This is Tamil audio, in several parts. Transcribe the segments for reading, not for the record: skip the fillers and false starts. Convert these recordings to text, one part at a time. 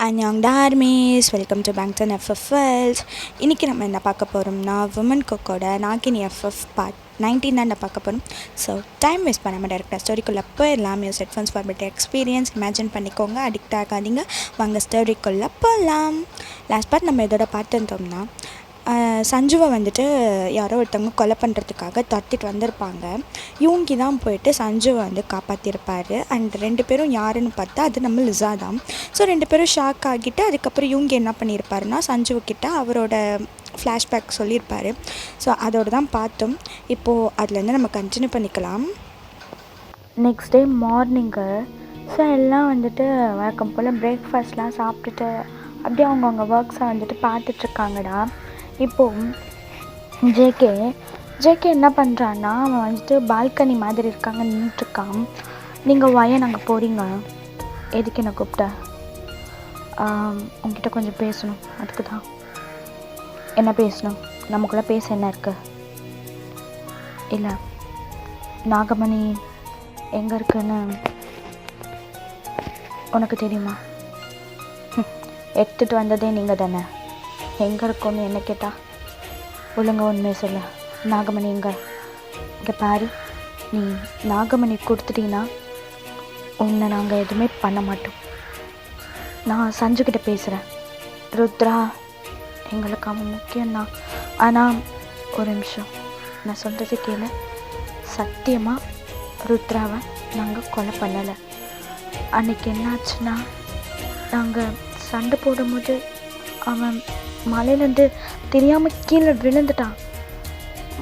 அன்யாங் டார்மீஸ் வெல்கம் டு பேங்க்டன் எஃப்எஃப்எல்ஸ். இன்றைக்கி நம்ம என்ன பார்க்க போகிறோம்னா விமன் குக்கோட நாகினி எஃப்எஃப் பார்ட் 19 தான் பார்க்க போகிறோம். ஸோ டைம் வேஸ்ட் பண்ணாமல் டேரெக்டாக ஸ்டோரிக்குள்ளே போயிடலாம். Music headphones for better experience. Imagine பண்ணிக்கோங்க, அடிக்ட் ஆகாதீங்க. வாங்க ஸ்டோரிக்குள்ளே போகலாம். லாஸ்ட் பார்ட் நம்ம இதோட பார்த்துருந்தோம்னா சஞ்சுவை வந்துட்டு யாரோ ஒருத்தவங்க கொலை பண்ணுறதுக்காக துரத்திட்டு வந்திருப்பாங்க. யூங்கி தான் போயிட்டு சஞ்சுவை வந்து காப்பாற்றிருப்பார். அண்ட் 2 பேரும் யாருன்னு பார்த்தா அது நம்ம லிசா தான். ஸோ 2 பேரும் ஷாக் ஆகிட்டு அதுக்கப்புறம் யூங்கி என்ன பண்ணியிருப்பாருன்னா சஞ்சுவுக்கிட்ட அவரோட ஃப்ளாஷ்பேக் சொல்லியிருப்பார். ஸோ அதோடு தான் பார்த்தோம். இப்போது அதுலேருந்து நம்ம கண்டினியூ பண்ணிக்கலாம். நெக்ஸ்ட் டே மார்னிங்கு ஸோ எல்லாம் வந்துட்டு வழக்கம் போல் பிரேக்ஃபாஸ்ட்லாம் சாப்பிட்டுட்டு அப்படியே அவங்கவுங்க ஒர்க்ஸை வந்துட்டு பார்த்துட்ருக்காங்கடா. இப்போது ஜேகே என்ன பண்ணுறான்னா அவன் வந்துட்டு பால்கனி மாதிரி இருக்காங்க நின்றுட்டுருக்கான். நீங்கள் வாயை நாங்கள் போகிறீங்க, எதுக்கு என்ன கூப்பிட்ட? உங்ககிட்ட கொஞ்சம் பேசணும், அதுக்கு தான். என்ன பேசணும்? நமக்குள்ளே பேச என்ன இருக்குது? இல்லை, நாகமணி எங்கே இருக்குன்னு உனக்கு தெரியுமா? எடுத்துகிட்டு வந்ததே நீங்கள் தானே. எங்கே இருக்குன்னு என்ன கேட்டால் ஒழுங்க உண்மையை சொல்ல. நாகமணி இங்கே பாரு, நீ நாகமணி கொடுத்துட்டீங்கன்னா உன்னை நாங்கள் எதுவுமே பண்ண மாட்டோம். நான் சஞ்சுக்கிட்ட பேசுகிறேன். ருத்ரா எங்களுக்கு அவன் முக்கியம்தான். ஆனால் ஒரு நிமிஷம், நான் சொல்கிறது கேளு. சத்தியமாக ருத்ராவை நாங்கள் கொலை பண்ணலை. அன்றைக்கி என்னாச்சுன்னா நாங்கள் சண்டை போடும்போது அவன் மலையிலேருந்து தெரியாமல் கீழே விழுந்துட்டான்.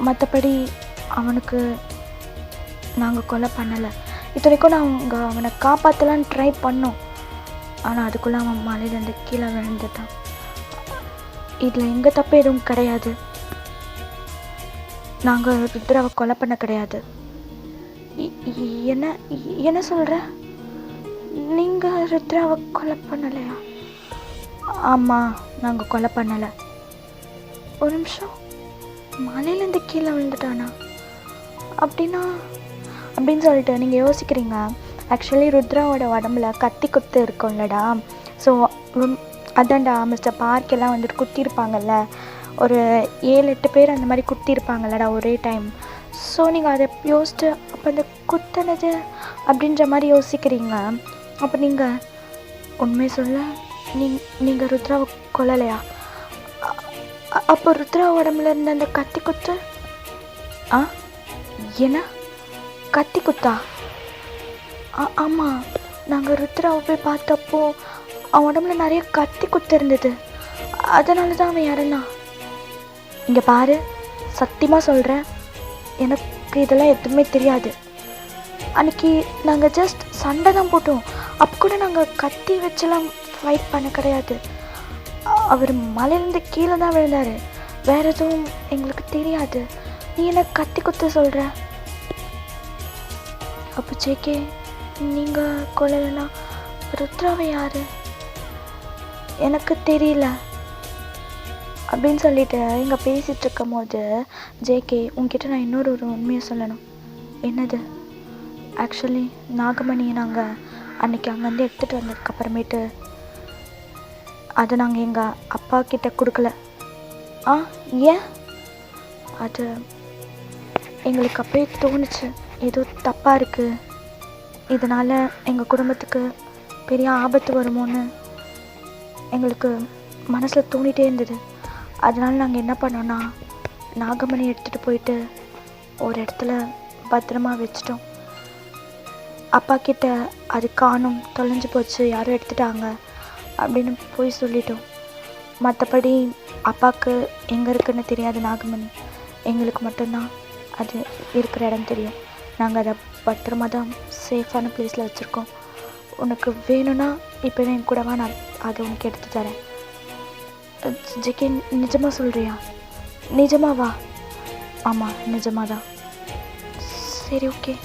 மற்றபடி அவனுக்கு நாங்கள் கொலை பண்ணலை. இத்தனைக்கும் நாங்கள் அவனை காப்பாற்றலான்னு ட்ரை பண்ணோம். ஆனால் அதுக்குள்ளே அவன் மலையிலேருந்து கீழே விழுந்துட்டான். இதில் எங்கள் தப்பு எதுவும் கிடையாது. நாங்கள் ருத்ராவை கொலை பண்ண கிடையாது. என்ன என்ன சொல்கிற? நீங்கள் ருத்ராவை கொலை பண்ணலையா? ஆமாம், நாங்கள் கொலை பண்ணலை. ஒரு நிமிஷம், மலையிலேருந்து கீழே விழுந்துட்டானா? அப்படின்னு சொல்லிட்டு நீங்கள் யோசிக்கிறீங்க. ஆக்சுவலி ருத்ராவோட உடம்புல கத்தி குத்து இருக்கும்லடா. ஸோ அதான்டா மிஸ்டர் பார்க்கெல்லாம் வந்துட்டு குத்திருப்பாங்கல்ல, ஒரு 7-8 பேர் அந்த மாதிரி குத்திருப்பாங்கல்லடா ஒரே டைம். ஸோ நீங்கள் அதை யோசிச்சு அப்போ அந்த குத்தினது அப்படின்ற மாதிரி யோசிக்கிறீங்க. அப்போ நீங்கள் உண்மையை சொல்ல, நீங்கள் ருத்ராவை கொல்லலையா? அப்போ ருத்ரா உடம்புல இருந்த அந்த கத்தி குத்து? என்ன கத்தி குத்தா? ஆமாம், நாங்கள் ருத்ராவை போய் பார்த்தப்போ அவன் உடம்புல நிறைய கத்தி குத்து இருந்தது. அதனால தான் அவன் இறந்தான். இங்கே பாரு, சத்தியமாக சொல்கிறேன், எனக்கு இதெல்லாம் எதுவுமே தெரியாது. அன்றைக்கி நாங்கள் ஜஸ்ட் சண்டை தான் போட்டோம். அப்போ கூட நாங்கள் கத்தி வச்செல்லாம் ஃபைட் பண்ண கிடையாது. அவர் மலையிலேருந்து கீழே தான் விழுந்தார். வேறு எதுவும் எங்களுக்கு தெரியாது. நீ என்ன கத்தி குத்த சொல்கிற? அப்போ ஜேகே, நீங்கள் கொல்லலைன்னா ருத்ராவை யார்? எனக்கு தெரியல அப்படின்னு சொல்லிட்டு இங்கே பேசிகிட்டு இருக்கும் போது ஜேகே, உங்ககிட்ட நான் இன்னொரு உண்மையை சொல்லணும். என்னது? ஆக்சுவலி நாகமணியை நாங்கள் அன்றைக்கி அங்கேருந்து எடுத்துகிட்டு வந்ததுக்கப்புறமேட்டு அதை நாங்கள் எங்கள் அப்பா கிட்ட கொடுக்கல. ஏன்? அது எங்களுக்கு அப்பயே தோணுச்சு, ஏதோ தப்பாக இருக்குது, இதனால் எங்கள் குடும்பத்துக்கு பெரிய ஆபத்து வருமோன்னு எங்களுக்கு மனசில் தோணிகிட்டே இருந்தது. அதனால் நாங்கள் என்ன பண்ணோன்னா நாகமணி எடுத்துகிட்டு போயிட்டு ஒரு இடத்துல பத்திரமா வச்சிட்டோம். அப்பா கிட்ட அது காணும், தொலைஞ்சு போச்சு, யாரும் எடுத்துட்டாங்க அப்படின்னு போய் சொல்லிட்டோம். மற்றபடி அப்பாவுக்கு எங்கே இருக்குன்னு தெரியாது நாகமணி. எங்களுக்கு மட்டும்தான் அது இருக்கிற இடம் தெரியும். நாங்கள் அதை பத்திரமா தான் சேஃபான பிளேஸில் வச்சுருக்கோம். உனக்கு வேணும்னா இப்போ என் கூடவா, நான் அதை உனக்கு எடுத்து தரேன். ஜேகே, நிஜமாக சொல்கிறியா? நிஜமாவா? ஆமாம், நிஜமாக தான். சரி, ஓகே,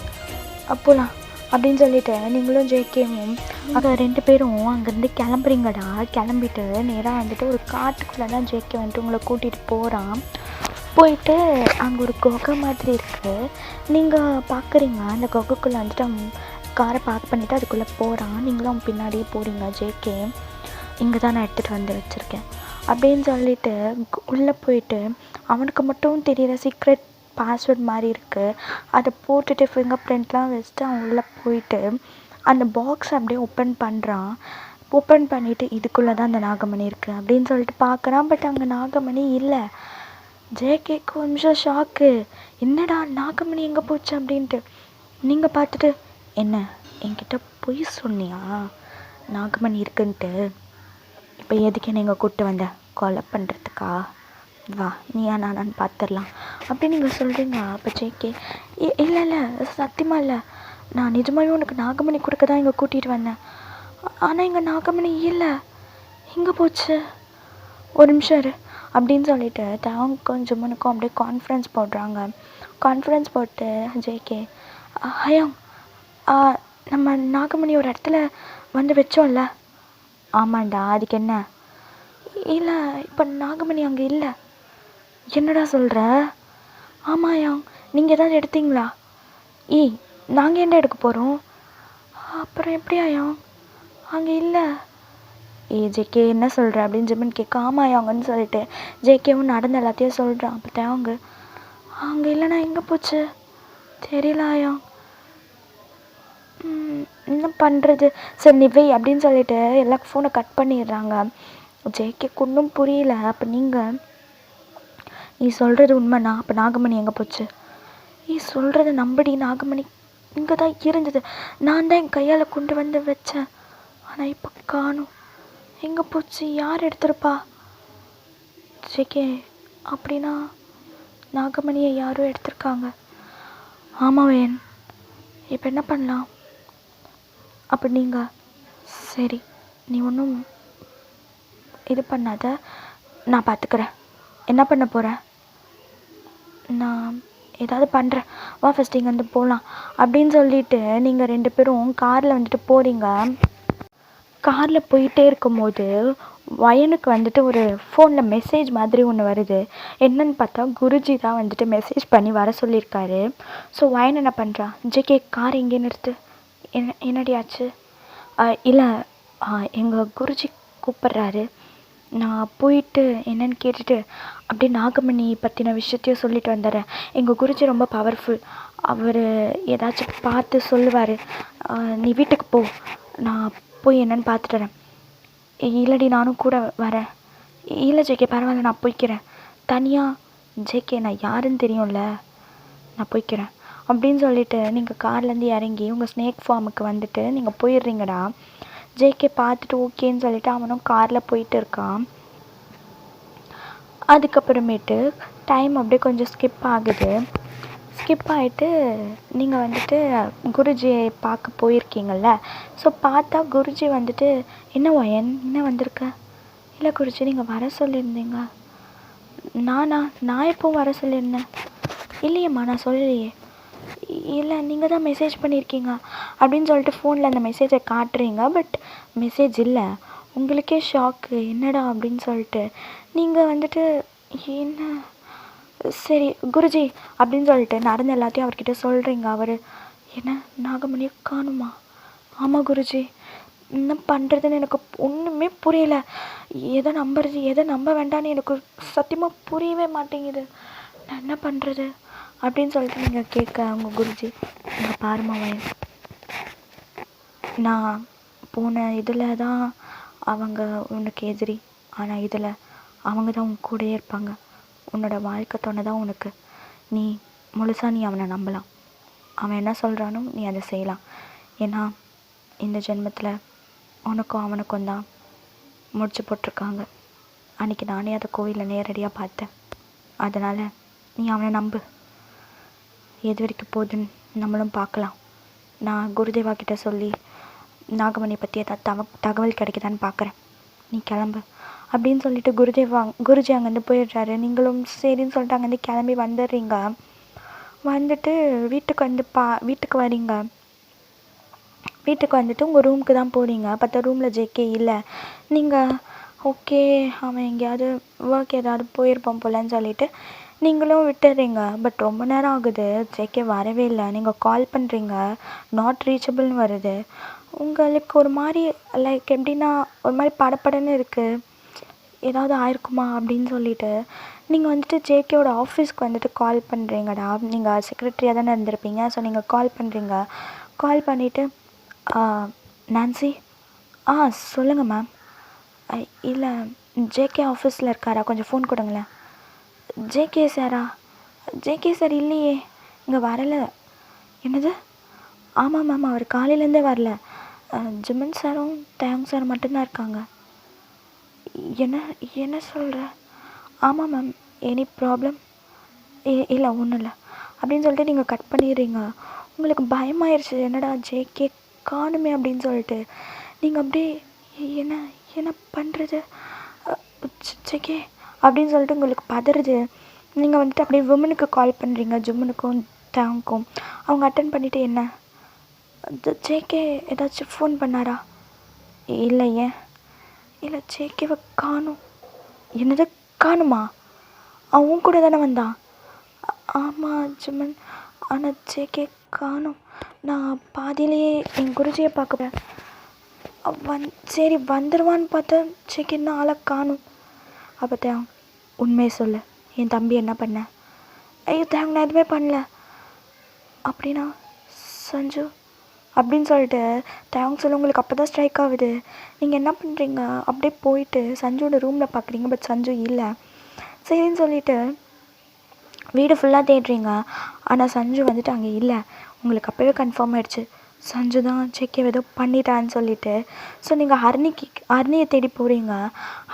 அப்போலாம் அப்படின்னு சொல்லிட்டு நீங்களும் ஜேகேவும் அங்கே 2 பேரும் அங்கேருந்து கிளம்புறீங்கடா. கிளம்பிட்டு நேராக வந்துட்டு ஒரு காட்டுக்குள்ளே தான் ஜேகே வந்துட்டு உங்களை கூட்டிகிட்டு போகிறான். போயிட்டு அங்கே ஒரு குகை மாதிரி இருக்குது. நீங்கள் பார்க்குறீங்க, அந்த குகைக்குள்ளே வந்துட்டு காரை பார்க் பண்ணிவிட்டு அதுக்குள்ளே போகிறான். நீங்களும் அவன் பின்னாடியே போகிறீங்க. ஜேகே இங்கே தான் நான் எடுத்துகிட்டு வந்து வச்சுருக்கேன் அப்படின்னு சொல்லிட்டு உள்ளே போயிட்டு அவனுக்கு மட்டும் தெரியிற சீக்ரெட் பாஸ்வேர்ட் மாதிரி இருக்குது, அதை போட்டுட்டு ஃபிங்கர் பிரிண்ட்லாம் வச்சுட்டு அவன் உள்ளே போயிட்டு அந்த பாக்ஸ் அப்படியே ஓப்பன் பண்ணுறான். ஓப்பன் பண்ணிவிட்டு இதுக்குள்ளே தான் அந்த நாகமணி இருக்குது அப்படின்னு சொல்லிட்டு பார்க்குறான். பட் அங்கே நாகமணி இல்லை. ஜேகே கொஞ்சம் ஷாக்கு, என்னடா நாகமணி எங்கே போச்சு அப்படின்ட்டு. நீங்கள் பார்த்துட்டு, என்ன என்கிட்ட பொய் சொன்னியா நாகமணி இருக்குன்ட்டு, இப்போ எதுக்கு நீங்கள் கூப்பிட்டு வந்த, கொலை பண்ணுறதுக்கா, வா நீயா நானான்னு பார்த்துடலாம் அப்படி நீங்கள் சொல்கிறீங்க. அப்போ ஜேகே, இல்லை இல்லை சத்தியமாக இல்லை, நான் நிஜமாகவே உனக்கு நாகமணி கொடுக்க தான் இங்கே கூட்டிகிட்டு வந்தேன், ஆனால் இங்கே நாகமணி இல்லை, எங்கே போச்சு, ஒரு நிமிஷம் இரு அப்படின்னு சொல்லிட்டு அவங்க கொஞ்சம் முன்னுக்கும் அப்படியே கான்ஃபரன்ஸ் போடுறாங்க. கான்ஃபரன்ஸ் போட்டு ஜேகே, ஹயம் நம்ம நாகமணி ஒரு இடத்துல வந்து வச்சோம்ல. ஆமாண்டா, அதுக்கு என்ன? இல்லை இப்போ நாகமணி அங்கே இல்லை. என்னடா சொல்கிற? ஆமாம், நீங்கள் ஏதாவது எடுத்தீங்களா? நாங்கள் என்ன எடுக்க போகிறோம்? அப்புறம் எப்படி ஆயம் அங்கே இல்லை? ஜேகே என்ன சொல்கிற அப்படின்னு ஜெமின் கேட்க, ஆமாயாங்கன்னு சொல்லிட்டு ஜேகேவும் நடந்த எல்லாத்தையும் சொல்கிறான். அப்போ அவங்க அங்கே இல்லைன்னா எங்கே போச்சு தெரியல ஆயம், என்ன பண்ணுறது, சரி நீ வை அப்படின்னு சொல்லிட்டு எல்லா ஃபோனை கட் பண்ணிடுறாங்க. ஜேகே ஒன்றும் புரியல. அப்போ நீ சொல்கிறது உண்மைண்ணா, அப்போ நாகமணி எங்கே போச்சு? நீ சொல்கிறத நம்படி, நாகமணி இங்கே தான் இருந்தது, நான் தான் என் கையால் கொண்டு வந்து வச்சேன், ஆனால் இப்போ காணும், எங்கே போச்சு, யார் எடுத்திருப்பா? ஜேகே, அப்படின்னா நாகமணியை யாரும் எடுத்திருக்காங்க. ஆமாவேன், இப்போ என்ன பண்ணலாம்? அப்போ நீங்கள் சரி நீ ஒன்றும் இது பண்ணாத, நான் பார்த்துக்கிறேன். என்ன பண்ண போகிறேன்? நான் ஏதாவது பண்ணுறேன், வா ஃபஸ்ட் இங்கேருந்து போகலாம் அப்படின்னு சொல்லிட்டு நீங்கள் 2 பேரும் காரில் வந்துட்டு போகிறீங்க. காரில் போயிட்டே இருக்கும்போது வயனுக்கு வந்துட்டு ஒரு ஃபோனில் மெசேஜ் மாதிரி ஒன்று வருது. என்னன்னு பார்த்தா குருஜி தான் வந்துட்டு மெசேஜ் பண்ணி வர சொல்லியிருக்காரு. ஸோ வயன் என்ன பண்ணுறான், ஜேகே கார் எங்கே நிறுத்து, என்னடி ஆச்சு? இல்லை எங்கள் குருஜி கூப்பிட்றாரு, நான் போயிட்டு என்னன்னு கேட்டுட்டு அப்படியே நாகமணி பற்றின விஷயத்தையும் சொல்லிட்டு வந்துடுறேன். எங்கள் குருஜி ரொம்ப பவர்ஃபுல், அவர் ஏதாச்சும் பார்த்து சொல்லுவார், நீ வீட்டுக்கு போ, நான் போய் என்னன்னு பார்த்துட்டு வரேன். இல்லடி நானும் கூட வரேன். இல்லை ஜேகே பரவாயில்ல, நான் போய்க்கிறேன் தனியாக. ஜேகே நான் யாருன்னு தெரியும்ல, நான் போய்க்கிறேன் அப்படின்னு சொல்லிட்டு நீங்கள் கார்லேருந்து இறங்கி உங்கள் ஸ்னேக் ஃபார்முக்கு வந்துட்டு நீங்கள் போயிடுறீங்கடா. ஜேகே பார்த்துட்டு ஓகேன்னு சொல்லிட்டு அவனும் காரில் போயிட்டு இருக்கான். அதுக்கப்புறமேட்டு டைம் அப்படியே கொஞ்சம் ஸ்கிப் ஆகுது. ஸ்கிப் ஆகிட்டு நீங்கள் வந்துட்டு குருஜியை பார்க்க போயிருக்கீங்கள்ல. ஸோ பார்த்தா குருஜி வந்துட்டு, என்ன வயன் என்ன வந்திருக்க? இல்லை குருஜி நீங்கள் வர சொல்லியிருந்தீங்க. நான் எப்போ வர சொல்லியிருந்தேன்? இல்லையம்மா நான் சொல்லலையே. இல்லை நீங்கள் தான் மெசேஜ் பண்ணியிருக்கீங்க அப்படின்னு சொல்லிட்டு ஃபோனில் அந்த மெசேஜை காட்டுறீங்க. பட் மெசேஜ் இல்லை. உங்களுக்கே ஷாக்கு, என்னடா அப்படின்னு சொல்லிட்டு நீங்கள் வந்துட்டு என்ன சரி குருஜி அப்படின்னு சொல்லிட்டு நடந்த எல்லாத்தையும் அவர்கிட்ட சொல்கிறீங்க. அவர் என்ன நாகமணியை காணுமா? ஆமாம் குருஜி, என்ன பண்ணுறதுன்னு எனக்கு ஒன்றுமே புரியலை, எதை நம்புறது எதை நம்ப வேண்டான்னு எனக்கு சத்தியமாக புரியவே மாட்டேங்குது, நான் என்ன பண்ணுறது அப்படின்னு சொல்லிட்டு நீங்கள் கேட்க அவங்க குருஜி, நீங்கள் பாருமா வயன், நான் போன இதில் தான் அவங்க உனக்கு எதிரி, ஆனால் இதில் அவங்க தான் உன் கூடயே இருப்பாங்க, உன்னோட வாழ்க்கை துணை தான் உனக்கு, நீ முழுசாக நீ அவனை நம்பலாம், அவன் என்ன சொல்கிறானோ நீ அதை செய்யலாம், ஏன்னா இந்த ஜென்மத்தில் உனக்கும் அவனுக்கும் தான் முடிச்சு போட்டிருக்காங்க. அன்றைக்கி நானே அதை கோவிலில் நேரடியாக பார்த்தேன். அதனால் நீ அவனை நம்பு, எது வரைக்கும் போகுதுன்னு நம்மளும் பார்க்கலாம். நான் குருதேவா கிட்ட சொல்லி நாகமணி பற்றி ஏதாவது தகவல் கிடைக்குதான்னு பார்க்குறேன், நீ கிளம்பு அப்படின்னு சொல்லிட்டு குருஜி அங்கேருந்து போயிடுறாரு. நீங்களும் சரின்னு சொல்லிட்டு அங்கேருந்து கிளம்பி வந்துடுறீங்க. வந்துட்டு வீட்டுக்கு வரீங்க. வீட்டுக்கு வந்துட்டு உங்கள் ரூமுக்கு தான் போகிறீங்க. பார்த்தா ரூமில் ஜேகே இல்லை. நீங்கள் ஓகே அவன் எங்கேயாவது ஒர்க் ஏதாவது போயிருப்பான் போலன்னு சொல்லிட்டு நீங்களும் விட்டுறீங்க. பட் ரொம்ப நேரம் ஆகுது, ஜேகே வரவே இல்லை. நீங்கள் கால் பண்ணுறீங்க, நாட் ரீச்சபிள்னு வருது. உங்களுக்கு ஒரு மாதிரி லைக் எப்படின்னா ஒரு மாதிரி படபடன்னு இருக்குது, ஏதாவது ஆயிருக்குமா அப்படின்னு சொல்லிட்டு நீங்கள் வந்துட்டு ஜேகேவோட ஆஃபீஸ்க்கு வந்துட்டு கால் பண்ணுறீங்கடா. நீங்கள் செக்ரட்டரியாக தானே இருந்திருப்பீங்க. ஸோ நீங்கள் கால் பண்ணுறீங்க. கால் பண்ணிவிட்டு நான்சி, சொல்லுங்கள் மேம். இல்லை, ஜேகே ஆஃபீஸில் இருக்காரா, கொஞ்சம் ஃபோன் கொடுங்களேன். ஜேகே சாரா? ஜேகே சார் இல்லையே, இங்கே வரலை. என்னது? ஆமாம் மேம், அவர் காலையிலேருந்தே வரல. ஜிமன் சாரும் தயாங் சார் மட்டும்தான் இருக்காங்க. என்ன என்ன சொல்கிற? ஆமாம் மேம். Any problem? இல்லை, ஒன்றும் இல்லை அப்படின்னு சொல்லிட்டு நீங்கள் கட் பண்ணிடுறீங்க. உங்களுக்கு பயமாயிருச்சு, என்னடா ஜேகே காணுமே அப்படின்னு சொல்லிட்டு. நீங்கள் அப்படியே என்ன என்ன பண்ணுறது ஜேகே அப்படின்னு சொல்லிட்டு உங்களுக்கு பதறுது. நீங்கள் வந்துட்டு அப்படியே விமனுக்கு கால் பண்ணுறீங்க, ஜிம்முனுக்கும் டேங்க்கும். அவங்க அட்டன் பண்ணிவிட்டு, என்ன ஜேகே ஏதாச்சும் ஃபோன் பண்ணாரா? இல்லை. ஏன்? இல்லை, ஜேகேவை காணும். என்னது காணுமா? அவன் கூட தானே வந்தான். ஆமாம் ஜிம்மன், ஆனால் ஜேகே காணும். நான் பாதியிலேயே என் குருஜியை பார்க்க சரி வந்துடுவான்னு பார்த்தா ஜேகே இன்னும் ஆளை காணும். அப்போ தேவ், உண்மையை சொல்லு, என் தம்பி என்ன பண்ண? ஐயோ தேவ், நான் எதுவுமே பண்ணல. அப்படின்னா சஞ்சு அப்படின்னு சொல்லிட்டு தேவங்க சொல்ல உங்களுக்கு அப்போ தான் ஸ்ட்ரைக் ஆகுது. நீங்கள் என்ன பண்ணுறீங்க, அப்படியே போயிட்டு சஞ்சுவோட ரூமில் பார்க்குறீங்க. பட் சஞ்சு இல்லை. சரின்னு சொல்லிவிட்டு வீடு ஃபுல்லாக தேடுறீங்க. ஆனால் சஞ்சு வந்துட்டு அங்கே இல்லை. உங்களுக்கு அப்போவே கன்ஃபார்ம் ஆகிடுச்சு, சஞ்சு தான் ஜேகே ஏதோ பண்ணிட்டான்னு சொல்லிட்டு. ஸோ நீங்கள் ஹர்னியை தேடி போகிறீங்க.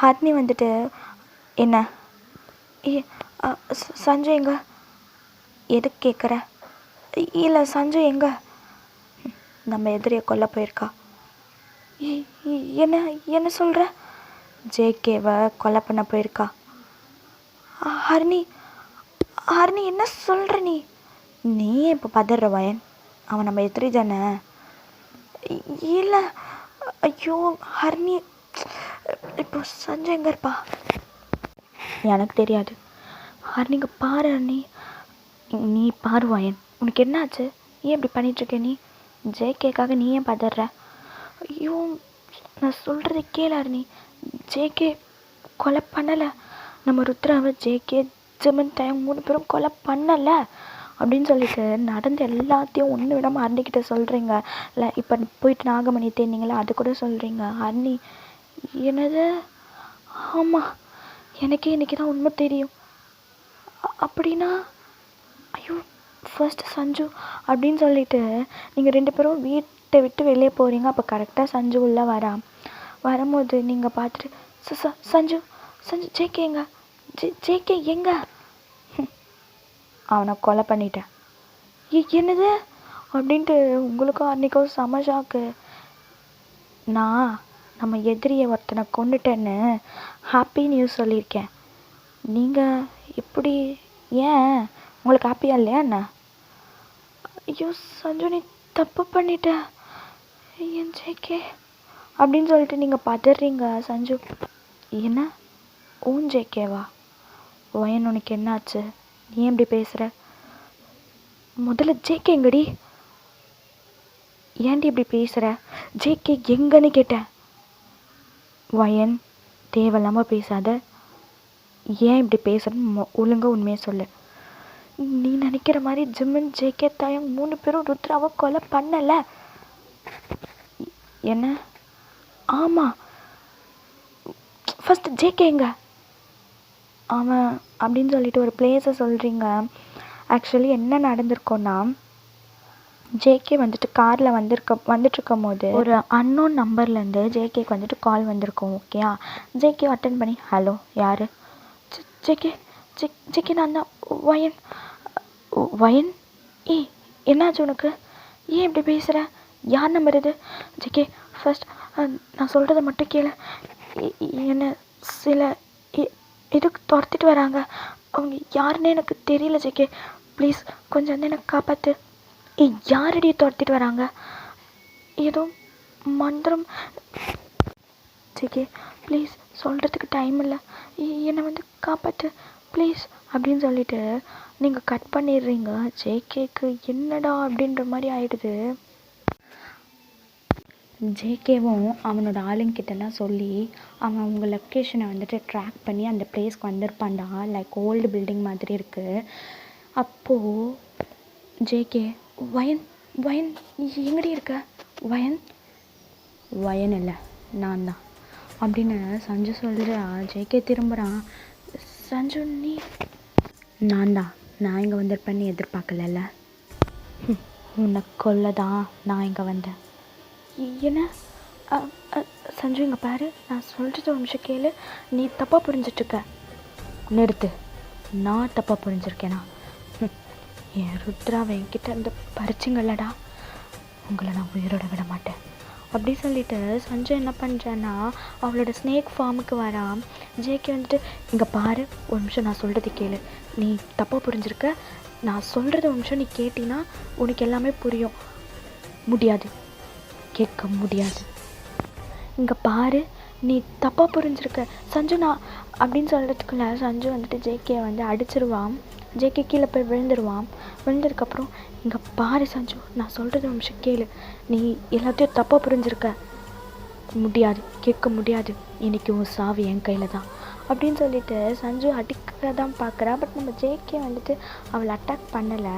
ஹர்னி வந்துட்டு, என்ன சஞ்சு எங்கே? எதுக்கு கேட்குற? இல்லை, சஞ்சு எங்கே? நம்ம எதிரியை கொல்ல போயிருக்கா. என்ன என்ன சொல்கிற? ஜேகேவை கொலை பண்ண போயிருக்கா. ஹர்னி என்ன சொல்கிற நீ? நீ இப்போ பதற வயன், அவன் நம்ம எதிரி தானே. இல்லை, ஐயோ ஹர்னி, இப்போ சஞ்சய் எங்கே இருப்பா? எனக்கு தெரியாது. ஹர்னிங்க பாரு. நீ பாரு வயன், உனக்கு என்ன ஆச்சு? ஏன் இப்படி பண்ணிகிட்ருக்க நீ? ஜேகேக்காக நீ ஏன் பதற? ஐயோ நான் சொல்கிறத கேளு ஹர்னி, ஜேகே கொலை பண்ணலை. நம்ம ருத்ராவை ஜேகே ஜிமன் டைம் 3 பேரும் கொலை பண்ணலை அப்படின்னு சொல்லிட்டு நடந்த எல்லாத்தையும் ஒன்று விடாமல் ஹர்னிக்கிட்ட சொல்கிறீங்க. இல்லை, இப்போ போயிட்டு நாகமணி தேர்ந்தீங்களா, அது கூட சொல்கிறீங்க. ஹர்னி, என்னது? ஆமாம், எனக்கே இன்றைக்கி தான் உண்மை தெரியும். அப்படின்னா ஐயோ ஃபர்ஸ்ட் சஞ்சு அப்படின்னு சொல்லிட்டு நீங்கள் 2 பேரும் வீட்டை விட்டு வெளியே போகிறீங்க. அப்போ கரெக்டாக சஞ்சு உள்ளே வரும்போது நீங்கள் பார்த்துட்டு, சஞ்சு ஜேகே எங்க? ஜேகே எங்க? அவனை கொலை பண்ணிட்டேன். என்னது அப்படின்ட்டு உங்களுக்கும் அன்றைக்கும் செம ஷாக்கு. நான் நம்ம எதிரியை ஒருத்தனை கொண்டுட்டேன்னு ஹாப்பி நியூஸ் சொல்லியிருக்கேன். நீங்கள் எப்படி? ஏன் உங்களுக்கு ஹாப்பியா இல்லையா என்ன? ஐயோ சஞ்சு, நீ தப்பு பண்ணிட்ட என் ஜேகே அப்படின்னு சொல்லிட்டு நீங்கள் பதறீங்க. சஞ்சு, என்ன உன் ஜேகேவா? வயன், உனக்கு என்னாச்சு? நீ எப்படி பேசுகிற? முதல்ல ஜேகே எங்கடி? ஏன்டி இப்படி பேசுகிற? ஜேகே எங்கன்னு கேட்டேன். வயன், தேவையில்லாமல் பேசாத. ஏன் இப்படி பேசுகிறன்னு ஒழுங்காக உண்மையை சொல்லு. நீ நினைக்கிற மாதிரி ஜிம்மன் ஜேகே தாயங் 3 பேரும் ருத்ராவை கொலை பண்ணலை. என்ன? ஆமாம். ஃபஸ்ட்டு ஜேகே எங்க? அவன் அப்படின்னு சொல்லிட்டு ஒரு பிளேஸை சொல்கிறீங்க. ஆக்சுவலி என்ன நடந்திருக்கோன்னா, ஜேகே வந்துட்டு காரில் வந்துட்டுருக்கும் போது ஒரு அன்னோன் நம்பர்லேருந்து ஜேகேக்கு வந்துட்டு கால் வந்திருக்கோம். ஓகேயா? ஜேகே அட்டன் பண்ணி, ஹலோ யார்? ஜேகே நான் தான் வயன். என்னாச்சு உனக்கு? ஏன் இப்படி பேசுகிற? யார் நம்பர் இது? ஜேகே ஃபர்ஸ்ட் நான் சொல்கிறத மட்டும் கேளு. என்ன சில எதுக்கு துரத்திட்டு வராங்க. அவங்க யாருன்னு எனக்கு தெரியல ஜேகே, ப்ளீஸ் கொஞ்சம் வந்து எனக்கு காப்பாற்று. யாரடி துரத்திட்டு வராங்க? ஏதோ மந்திரம். ஜேகே ப்ளீஸ், சொல்கிறதுக்கு டைம் இல்லை, என்னை வந்து காப்பாற்று ப்ளீஸ் அப்படின்னு சொல்லிட்டு நீங்கள் கட் பண்ணிடுறீங்க. ஜேகேக்கு என்னடா அப்படின்ற மாதிரி ஆயிடுது. ஜேகேவும் அவனோட ஆளுங்கிட்டலாம் சொல்லி அவன் உங்கள் லொக்கேஷனை வந்துட்டு ட்ராக் பண்ணி அந்த பிளேஸ்க்கு வந்திருப்பான்டா. லைக் ஓல்டு பில்டிங் மாதிரி இருக்குது. அப்போது ஜேகே வயன் வயன் எங்கடி இருக்க? வயன் வயன் இல்லை, நான் தான் அப்படின்னு சஞ்சு சொல்கிறா. ஜேகே திரும்புகிறான். சஞ்சு நீ? நான் தான். நான் இங்கே வந்திருப்பேன்னு எதிர்பார்க்கல. உன்னை கொல்ல தான் நான் இங்கே வந்தேன். என்ன? சஞ்சு இங்கே பாரு, நான் சொல்கிறது ஒரு நிமிஷம் கேளு. நீ தப்பாக புரிஞ்சிட்ருக்க. நிறுத்து. நான் தப்பாக புரிஞ்சிருக்கேனா? என் ருத்ராவை என்கிட்ட இந்த பறிச்சிங்கல்லடா, உங்களை நான் உயிரோட விட மாட்டேன் அப்படி சொல்லிட்டு சஞ்சய் என்ன பண்ணுறான்னா அவளோட ஸ்னேக் ஃபார்முக்கு வரான். ஜேகே வந்துட்டு இங்கே பாரு, ஒரு நிமிஷம் நான் சொல்கிறது கேளு. நீ தப்பாக புரிஞ்சிருக்க. நான் சொல்கிறது ஒரு நிமிஷம் நீ கேட்டினா உனக்கு எல்லாமே புரியும். முடியாது, கேட்க முடியாது. இங்கே பாரு, நீ தப்பாக புரிஞ்சிருக்க சஞ்சு நான் அப்படின்னு சொல்கிறதுக்குள்ள சஞ்சு வந்துட்டு ஜேகே வந்து அடிச்சிருவான். ஜேகே கீழே போய் விழுந்துருவான். விழுந்ததுக்கப்புறம் இங்கே பாரு சஞ்சு, நான் சொல்கிறது ஒரு நிமிஷம் கேளு. நீ எல்லாத்தையும் தப்பாக புரிஞ்சிருக்க. முடியாது, கேட்க முடியாது. இன்றைக்கி உன் சாவி என் கையில் தான் அப்படின்னு சொல்லிட்டு சஞ்சு அடிக்க தான் பார்க்குறா. பட் நம்ம ஜேகே வந்துட்டு அவளை அட்டாக் பண்ணலை.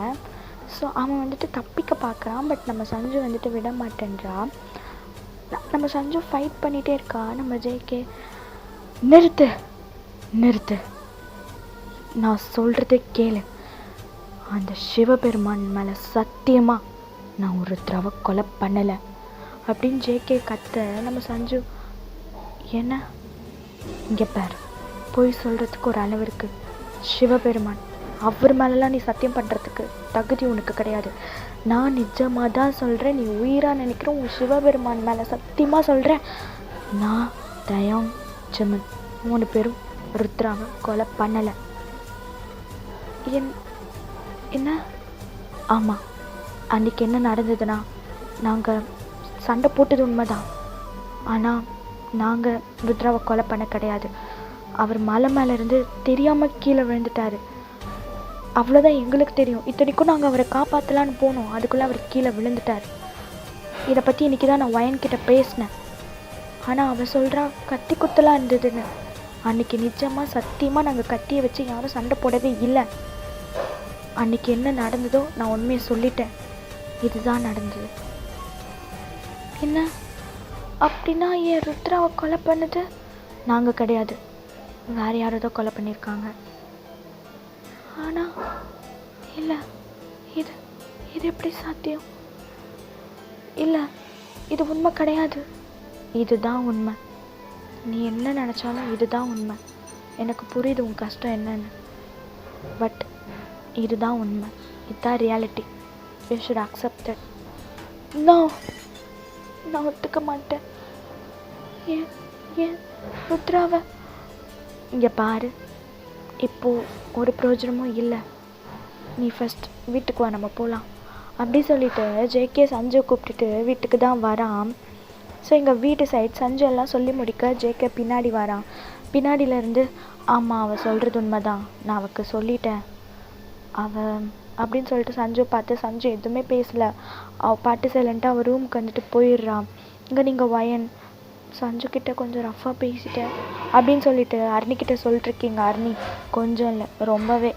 ஸோ அவன் வந்துட்டு தப்பிக்க பார்க்குறான். பட் நம்ம சஞ்சு வந்துட்டு விட மாட்டேன்றா. நம்ம சஞ்சு ஃபைட் பண்ணிகிட்டே இருக்கா. நம்ம ஜேகே நிறுத்து நிறுத்து, நான் சொல்கிறதே கேளு. அந்த சிவபெருமான் மேலே சத்தியமாக நான் ஒரு ருத்ராவை கொலை பண்ணலை அப்படின்னு ஜேகே கத்த. நம்ம சஞ்சு என்ன? இங்கே பாரு, போய் சொல்கிறதுக்கு ஒரு அளவு இருக்குது. சிவபெருமான் அவர் மேலெலாம் நீ சத்தியம் பண்ணுறதுக்கு தகுதி உனக்கு கிடையாது. நான் நிஜமாக தான் சொல்கிறேன். நீ உயிராக நினைக்கிற உன் சிவபெருமான் மேலே சத்தியமாக சொல்கிறேன். நான் தயம் ஜமன் 3 பேரும் ருத்ராவை கொலை பண்ணலை. என்ன? ஆமாம், அன்றைக்கி என்ன நடந்ததுன்னா நாங்கள் சண்டை போட்டது உண்மைதான். ஆனால் நாங்கள் ருத்ராவை கொலை பண்ண கிடையாது. அவர் மலை மேலேருந்து தெரியாமல் கீழே விழுந்துட்டார். அவ்வளோதான் எங்களுக்கு தெரியும். இத்தனைக்கும் நாங்கள் அவரை காப்பாற்றலான்னு போனோம். அதுக்குள்ளே அவர் கீழே விழுந்துட்டார். இதை பற்றி இன்றைக்கி தான் நான் வயன்கிட்ட பேசினேன். ஆனால் அவள் சொல்கிறா கத்தி குத்தலாம் இருந்ததுன்னு. அன்றைக்கி நிஜமாக சத்தியமாக நாங்கள் கத்தியை வச்சு யாரும் சண்டை போடவே இல்லை. அன்றைக்கி என்ன நடந்ததோ நான் உண்மையை சொல்லிட்டேன். இதுதான் நடந்தது. என்ன அப்படின்னா என் ருத்ராவை கொலை பண்ணது நாங்கள் கிடையாது, வேறு யாரதோ கொலை பண்ணியிருக்காங்க. ஆனால் இல்லை, இது இது எப்படி சாத்தியம்? இல்லை, இது உண்மை கிடையாது. இதுதான் உண்மை. நீ என்ன நினச்சாலும் இதுதான் உண்மை. எனக்கு புரியுது உன் கஷ்டம் என்னன்னு. பட் இதுதான் உண்மை. இதுதான் reality. You should accept it. நான் ஒத்துக்க மாட்டேன். ஏன் ருத்ராவை? இங்கே பாரு, இப்போது ஒரு பிரயோஜனமும் இல்லை. நீ ஃபஸ்ட் வீட்டுக்கு வா, நம்ம போகலாம் அப்படி சொல்லிவிட்டு ஜேகே சஞ்சு கூப்பிட்டுட்டு வீட்டுக்கு தான் வரான். ஸோ எங்கள் வீட்டு சைட் சஞ்சு எல்லாம் சொல்லி முடிக்க ஜேகே பின்னாடி வரான். பின்னாடியிலேருந்து ஆமாம், அவள் சொல்கிறது உண்மை தான், நான் அவளுக்கு சொல்லிட்டேன் அவன் அப்படின்னு சொல்லிட்டு சஞ்சு பார்த்து சஞ்சு எதுவுமே பேசலை. அவள் பாட்டு சைலண்ட்டாக அவள் ரூமுக்கு வந்துட்டு போயிடுறான். இங்கே நீங்கள் வயன் சஞ்சு கிட்டே கொஞ்சம் ரஃப்பாக பேசிட்டேன் அப்படின்னு சொல்லிட்டு அர்னிக்கிட்ட சொல்லிட்டுருக்கீங்க. அர்னி கொஞ்சம் இல்லை, ரொம்பவே.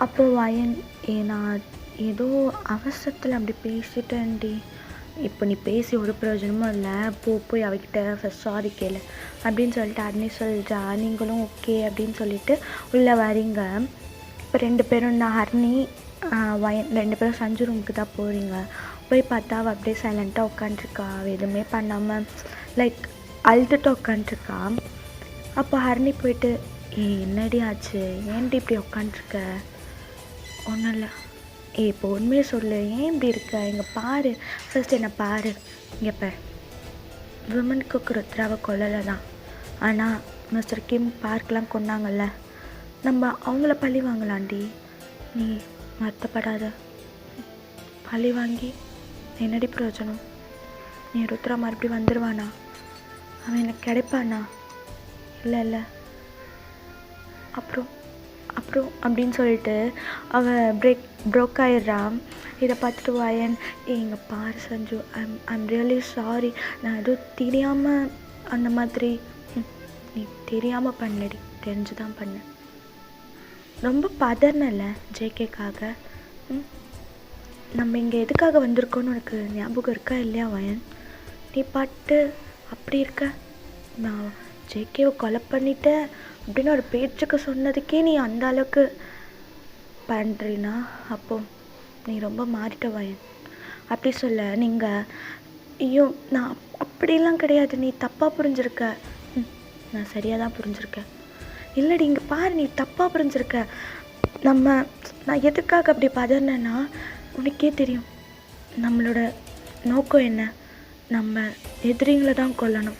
அப்புறம் வயன் நான் ஏதோ அவசரத்தில் அப்படி பேசிட்டேன்டி. இப்போ நீ பேசி ஒரு பிரயோஜனமும் இல்லை, போய் அவகிட்ட ஃபஸ்ட் சாரி கேளு அப்படின்னு சொல்லிட்டு அர்னி சொல்லிட்டா. நீங்களும் ஓகே அப்படின்னு சொல்லிட்டு உள்ளே வரீங்க. இப்போ 2 பேரும் நான் ஹர்னி வயன் 2 பேரும் சஞ்சு ரூமுக்கு தான் போகிறீங்க. போய் பார்த்தா அவள் அப்படியே சைலண்ட்டாக உட்காண்ட்ருக்கா. அவள் எதுவுமே பண்ணாமல் லைக் அழுதுட்டு உட்காண்ட்ருக்கா. அப்போ ஹர்னி போயிட்டு என்னடி ஆச்சு, ஏன்டி இப்படி உட்காண்ட்ருக்க? ஒன்றும் இல்லை. இப்போ உண்மையை சொல்லு, ஏன் இப்படி இருக்க? இங்கே பாரு, ஃபர்ஸ்ட் என்னை பாரு. இங்கே பாரு, விமனுக்கு ருத்ராவை கொல்லலை தான். ஆனால் மிஸ்டர் கிம் பார்க்கெலாம் கொண்டாங்கல்ல, நம்ம அவங்கள பழி வாங்கலாண்டி. நீ வருத்தப்படாத. பழி வாங்கி என்னடி பிரயோஜனம்? நீ ருத்ரா மறுபடியும் வந்துடுவானா? அவன் எனக்கு கிடைப்பானா? இல்லை. அப்புறம் அப்புறம் அப்படின்னு சொல்லிட்டு அவன் ப்ரோக் ஆயிடுறான். இதை பார்த்துட்டு வயன், இங்கே பாரு சஞ்சு, ஐம் ரியலி சாரி, நான் எதுவும் தெரியாமல் அந்த மாதிரி. நீ தெரியாமல் பண்ணலடி, தெரிஞ்சு தான் பண்ணேன். ரொம்ப பதறனல ஜேகேக்காக. நம்ம இங்கே எதுக்காக வந்திருக்கோன்னு உனக்கு ஞாபகம் இருக்கா இல்லையா வயன்? நீ பாட்டு அப்படி இருக்க. நான் ஜேகேவை கொலை பண்ணிட்டேன் அப்படின்னு ஒரு பேச்சுக்கு சொன்னதுக்கே நீ அந்த அளவுக்கு பண்ணுறீன்னா அப்போ நீ ரொம்ப மாறிட்ட வயன். அப்படி சொல்ல நீங்கள், ஐயோ நான் அப்படிலாம் கிடையாது, நீ தப்பாக புரிஞ்சிருக்க. நான் சரியாக தான் புரிஞ்சிருக்கேன். இல்லடி இங்கே பாரு, நீ தப்பாக புரிஞ்சிருக்க. நான் எதுக்காக அப்படி பதறினேன்னா உனக்கே தெரியும் நம்மளோட நோக்கம் என்ன. நம்ம எதிரிங்களை தான் கொல்லணும்,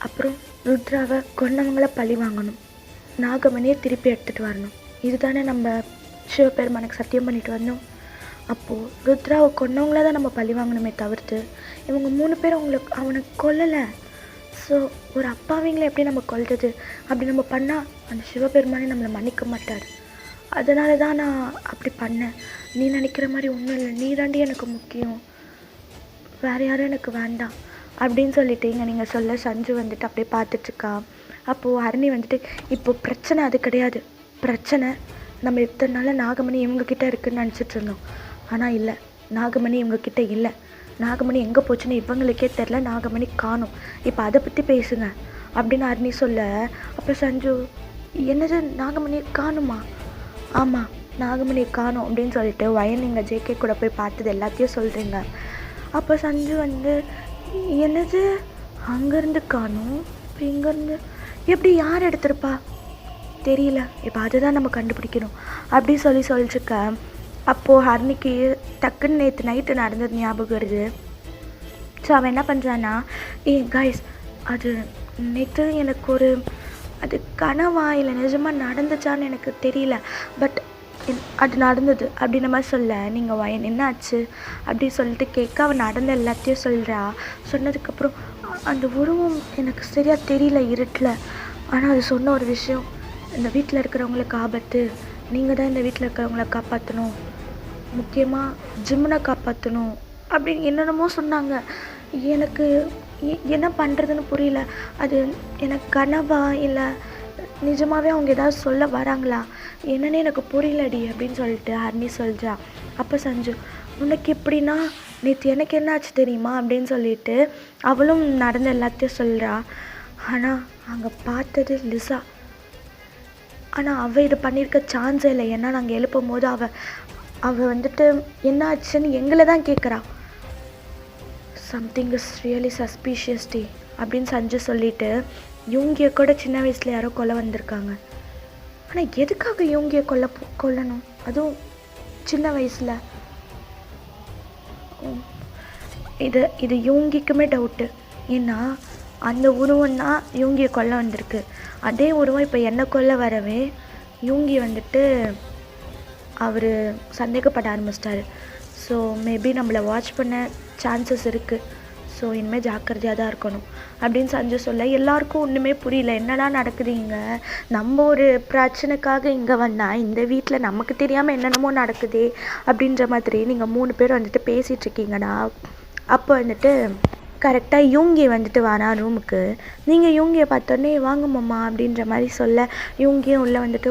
அப்புறம் ருத்ராவை கொன்னவங்களை பழி வாங்கணும், நாகமணியை திருப்பி எடுத்துகிட்டு வரணும். இதுதானே நம்ம சிவபெருமானுக்கு சத்தியம் பண்ணிட்டு வந்தோம். அப்போது ருத்ராவை கொன்னவங்கள தான் நம்ம பழி வாங்கணுமே தவிர்த்து இவங்க 3 பேர் அவனுக்கு கொல்லலை. ஸோ ஒரு அப்பாவிங்களை எப்படி நம்ம கொல்றது? அப்படி நம்ம பண்ணால் அந்த சிவபெருமானே நம்மளை மன்னிக்க மாட்டார். அதனால தான் நான் அப்படி பண்ணேன். நீ நினைக்கிற மாதிரி ஒன்றும் இல்லை, நீ தாண்டி எனக்கு முக்கியம், வேறு யாரும் எனக்கு வேண்டாம் அப்படின்னு சொல்லிட்டு இங்கே நீங்கள் சொல்ல சஞ்சு வந்துட்டு அப்படியே பார்த்துட்ருக்கா. அப்போது ஹரிணி வந்துட்டு, இப்போது பிரச்சனை அது கிடையாது, பிரச்சனை நம்ம இத்தனை நாள் நாகமணி இவங்கக்கிட்ட இருக்குதுன்னு நினச்சிட்டு இருந்தோம். ஆனால் இல்லை, நாகமணி இவங்கக்கிட்ட இல்லை. நாகமணி எங்கே போச்சுன்னு இவங்களுக்கே தெரில, நாகமணி காணும். இப்போ அதை பற்றி பேசுங்க அப்படின்னு ஹரிணி சொல்ல, அப்போ சஞ்சு, என்னது நாகமணியை காணுமா? ஆமாம், நாகமணியை காணும் அப்படின்னு சொல்லிட்டு வயன் நீங்கள் ஜேகே கூட போய் பார்த்தது எல்லாத்தையும் சொல்கிறீங்க. அப்போ சஞ்சு வந்து, என்னது அங்கேருந்து காணும், இப்போ இங்கேருந்து எப்படி யார் எடுத்திருப்பா தெரியல, இப்போ அதுதான் நம்ம கண்டுபிடிக்கணும் அப்படி சொல்லிச்சுக்க. அப்போது ஹரிணிக்கு டக்குன்னு நேற்று நைட்டு நடந்தது ஞாபகம் வருது. ஸோ அவன் என்ன பண்ணுறான்னா, கைஸ் அது நேற்று எனக்கு ஒரு அது கனவா இல்லை நிஜமாக நடந்துச்சான்னு எனக்கு தெரியல, பட் அது நடந்தது அப்படின்ற மாதிரி சொல்ல, நீங்கள் வயன் என்ன ஆச்சு அப்படி சொல்லிட்டு கேட்க அவன் நடந்த எல்லாத்தையும் சொல்கிறா. சொன்னதுக்கப்புறம் அந்த உருவம் எனக்கு சரியாக தெரியல இருட்டில், ஆனால் அது சொன்ன ஒரு விஷயம், இந்த வீட்டில் இருக்கிறவங்களுக்கு ஆபத்து, நீங்கள் தான் இந்த வீட்டில் இருக்கிறவங்கள காப்பாற்றணும், முக்கியமாக ஜிம்முனை காப்பாற்றணும் அப்படின்னு என்னென்னமோ சொன்னாங்க. எனக்கு என்ன பண்ணுறதுன்னு புரியல. அது எனக்கு கனவா இல்லை நிஜமாகவே அவங்க ஏதாவது சொல்ல வராங்களா என்னன்னு எனக்கு புரியலடி அப்படின்னு சொல்லிட்டு ஹரிணி சொல்கிறா. அப்போ சஞ்சு, உனக்கு எப்படின்னா நேற்று எனக்கு என்ன ஆச்சு தெரியுமா அப்படின்னு சொல்லிட்டு அவளும் நடந்த எல்லாத்தையும் சொல்கிறா. ஆனால் அங்கே பார்த்தது லிசா. ஆனால் அவள் இது பண்ணியிருக்க சான்ஸே இல்லை. ஏன்னா நாங்கள் எழுப்பும் போது அவள் வந்துட்டு என்ன ஆச்சுன்னு எங்களை தான் கேட்குறா. சம்திங் இஸ் ரியலி சஸ்பீஷியஸ் டி அப்படின்னு சஞ்சு சொல்லிட்டு, யூங்கியை கூட சின்ன வயசில் யாரோ கொல்ல வந்திருக்காங்க. ஆனால் எதுக்காக யூங்கியை கொல்லணும், அதுவும் சின்ன வயசில்? இது யூங்கிக்குமே டவுட்டு. ஏன்னா அந்த உருவம் தான் யூங்கியை கொல்ல வந்திருக்கு. அதே உருவம் இப்போ என்ன கொல்ல வரவே யூங்கி வந்துட்டு அவர் சந்தேகப்பட ஆரம்பிச்சிட்டாரு. ஸோ மேபி நம்மளை வாட்ச் பண்ண சான்சஸ் இருக்குது. ஸோ இனிமேல் ஜாக்கிரதையாக தான் இருக்கணும் அப்படின்னு சஞ்சு சொல்ல, எல்லாருக்கும் ஒன்றுமே புரியல, என்னடா நடக்குது இங்கே, நம்ம ஒரு பிரச்சனைக்காக இங்கே வந்தால் இந்த வீட்டில் நமக்கு தெரியாமல் என்னென்னமோ நடக்குது அப்படின்ற மாதிரி நீங்கள் 3 பேர் வந்துட்டு பேசிகிட்ருக்கீங்கடா. அப்போ வந்துட்டு கரெக்டாக யூங்கி வந்துட்டு வரா ரூமுக்கு. நீங்கள் யூங்கியை பார்த்தோன்னே வாங்க மாமா அப்படின்ற மாதிரி சொல்ல, யூங்கியும் உள்ளே வந்துட்டு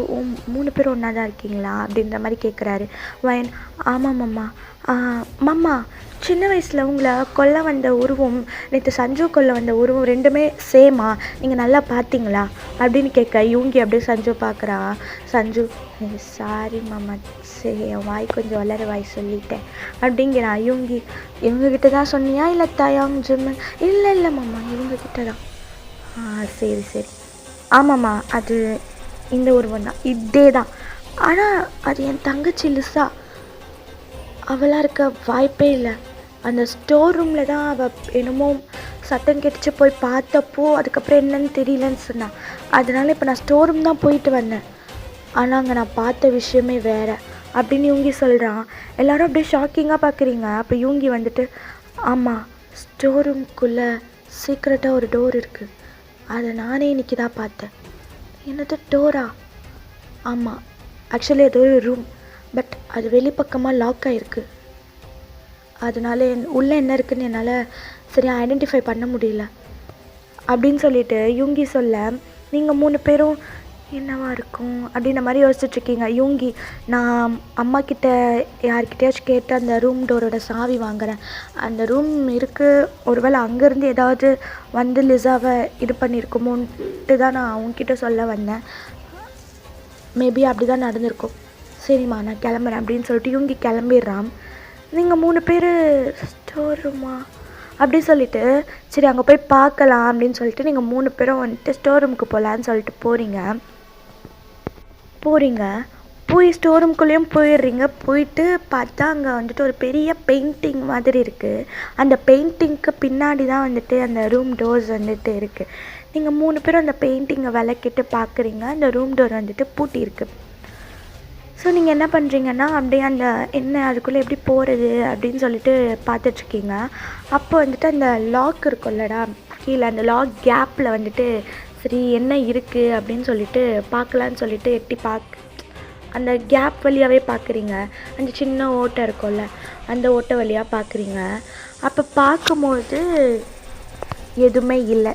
3 பேரும் ஒன்றா தான் இருக்கீங்களா அப்படின்ற மாதிரி கேட்குறாரு. வயன், ஆமாம் மாமா. மாமா, சின்ன வயசில் உங்களை கொல்ல வந்த உருவம் நேற்று சஞ்சு கொல்ல வந்த உருவம் ரெண்டுமே சேமா, நீங்கள் நல்லா பார்த்தீங்களா அப்படின்னு கேட்க, யூங்கி அப்படியே சஞ்சு பார்க்குறா. சஞ்சு, சாரி மாமா, சரி என் வாய் கொஞ்சம் வளர வாய் சொல்லிட்டேன் அப்படிங்கிறான். யூங்கி, இவங்ககிட்ட தான் சொன்னியா இல்லை தயாங் ஜிம்மன்? இல்லை மாமா, இவங்ககிட்ட தான். சரி சரி, ஆமாம்மா, அது இந்த உருவம் தான், இதே தான். ஆனால் அது என் தங்கச்சி லிசா, அவளாக இருக்க வாய்ப்பே இல்லை. அந்த ஸ்டோர் ரூமில் தான் அவள் என்னமோ சத்தம் கெட்டுச்சு போய் பார்த்தப்போ அதுக்கப்புறம் என்னன்னு தெரியலன்னு சொன்னான். அதனால் இப்போ நான் ஸ்டோர் ரூம் தான் போயிட்டு வந்தேன், ஆனால் அங்கே நான் பார்த்த விஷயமே வேறு அப்படின்னு யூங்கி சொல்கிறான். எல்லோரும் அப்படியே ஷாக்கிங்காக பார்க்குறீங்க. அப்போ யூங்கி வந்துட்டு, ஆமாம், ஸ்டோர் ரூம்குள்ளே சீக்ரெட்டாக ஒரு டோர் இருக்குது, அதை நானே இன்றைக்கி தான் பார்த்தேன். என்னது டோரா? ஆமாம், ஆக்சுவலி அது ஒரு ரூம், பட் அது வெளிப்பக்கமாக லாக் ஆகிருக்கு. அதனால உள்ளே என்ன இருக்குதுன்னு என்னால் சரியாக ஐடென்டிஃபை பண்ண முடியல அப்படின்னு சொல்லிட்டு யூங்கி சொல்ல, நீங்கள் 3 பேரும் என்னவா இருக்கும் அப்படின்ற மாதிரி யோசிச்சுட்ருக்கீங்க. யூங்கி, நான் அம்மா கிட்ட யார்கிட்டயாச்சும் கேட்டு அந்த ரூம் டோரோட சாவி வாங்குறேன். அந்த ரூம் இருக்குது, ஒருவேளை அங்கேருந்து ஏதாவது வந்து லிசாவை இது பண்ணியிருக்குமோன்ட்டு தான் நான் அவங்கக்கிட்ட சொல்ல வந்தேன். மேபி அப்படி தான் நடந்திருக்கும். சரிம்மா நான் கிளம்புறேன் அப்படின்னு சொல்லிட்டு யூங்கி கிளம்பிடுறான். நீங்கள் 3 பேர் ஸ்டோர் ரூமா அப்படி சொல்லிவிட்டு, சரி அங்கே போய் பார்க்கலாம் அப்படின்னு சொல்லிட்டு நீங்கள் 3 பேரும் வந்துட்டு ஸ்டோர் ரூமுக்கு போகலான்னு சொல்லிட்டு போய் ஸ்டோர் ரூம்குள்ளேயும் போயிடுறீங்க. போயிட்டு பார்த்தா அங்கே வந்துட்டு ஒரு பெரிய பெயிண்டிங் மாதிரி இருக்குது. அந்த பெயிண்டிங்க்கு பின்னாடி தான் வந்துட்டு அந்த ரூம் டோர்ஸ் வந்துட்டு இருக்குது. நீங்கள் 3 பேரும் அந்த பெயிண்டிங்கை விளக்கிட்டு பார்க்குறீங்க. அந்த ரூம் டோர் வந்துட்டு பூட்டியிருக்கு. ஸோ நீங்கள் என்ன பண்ணுறீங்கன்னா, அப்படியே அந்த என்ன அதுக்குள்ளே எப்படி போகிறது அப்படின்னு சொல்லிட்டு பார்த்துட்ருக்கீங்க. அப்போ வந்துட்டு அந்த லாக் இருக்கும்லடா கீழே, அந்த லாக் கேப்பில் வந்துட்டு சரி என்ன இருக்குது அப்படின்னு சொல்லிட்டு பார்க்கலான்னு சொல்லிட்டு எட்டி அந்த கேப் வழியாகவே பார்க்குறீங்க. அந்த சின்ன ஓட்டை இருக்கும்ல, அந்த ஓட்டை வழியாக பார்க்குறீங்க. அப்போ பார்க்கும்போது எதுவுமே இல்லை.